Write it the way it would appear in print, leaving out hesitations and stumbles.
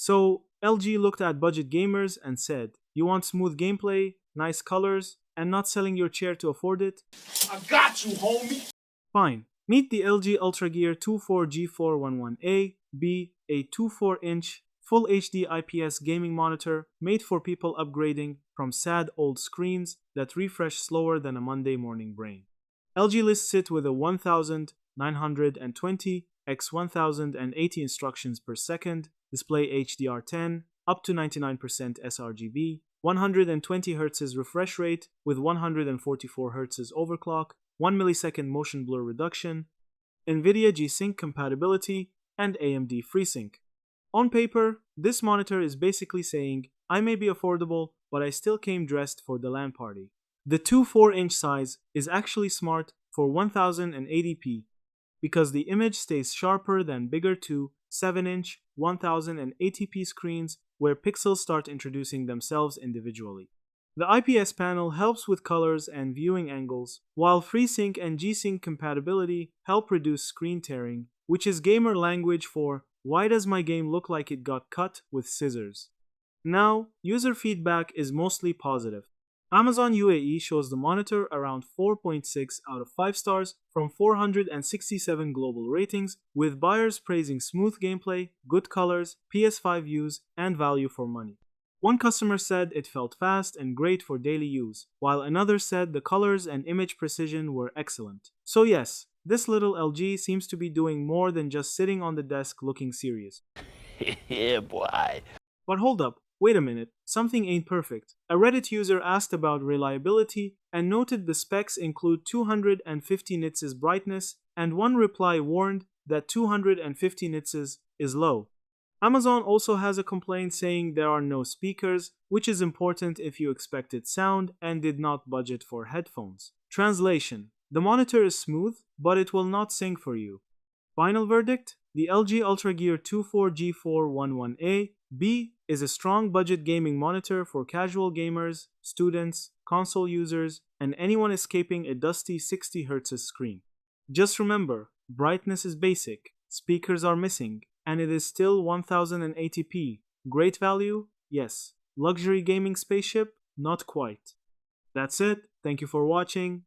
So LG looked at budget gamers and said, "You want smooth gameplay, nice colors, and not selling your chair to afford it? I got you, homie. Fine. Meet the LG UltraGear 24G411A-B, a 24-inch Full HD IPS gaming monitor made for people upgrading from sad old screens that refresh slower than a Monday morning brain. LG lists it with a 1920 x 1080 instructions per second, display HDR10, up to 99% sRGB, 120 Hz refresh rate with 144 Hz overclock, 1 millisecond motion blur reduction, NVIDIA G-Sync compatibility, and AMD FreeSync. On paper, this monitor is basically saying, I may be affordable, but I still came dressed for the LAN party. The 2.4-inch size is actually smart for 1080p because the image stays sharper than bigger 7-inch 1080p screens where pixels start introducing themselves individually. The IPS panel helps with colors and viewing angles, while FreeSync and G-Sync compatibility help reduce screen tearing, which is gamer language for why does my game look like it got cut with scissors? Now, user feedback is mostly positive. Amazon UAE shows the monitor around 4.6 out of 5 stars from 467 global ratings, with buyers praising smooth gameplay, good colors, PS5 views, and value for money. One customer said it felt fast and great for daily use, while another said the colors and image precision were excellent. So yes, this little LG seems to be doing more than just sitting on the desk looking serious. Yeah, boy. But hold up, wait a minute, something ain't perfect. A Reddit user asked about reliability and noted the specs include 250 nits brightness, and one reply warned that 250 nits is low. Amazon also has a complaint saying there are no speakers, which is important if you expected sound and did not budget for headphones. Translation: the monitor is smooth, but it will not sing for you. Final verdict: the LG UltraGear 24G411A-B is a strong budget gaming monitor for casual gamers, students, console users, and anyone escaping a dusty 60 Hz screen. Just remember, brightness is basic, speakers are missing, and it is still 1080p. Great value? Yes. Luxury gaming spaceship? Not quite. That's it. Thank you for watching.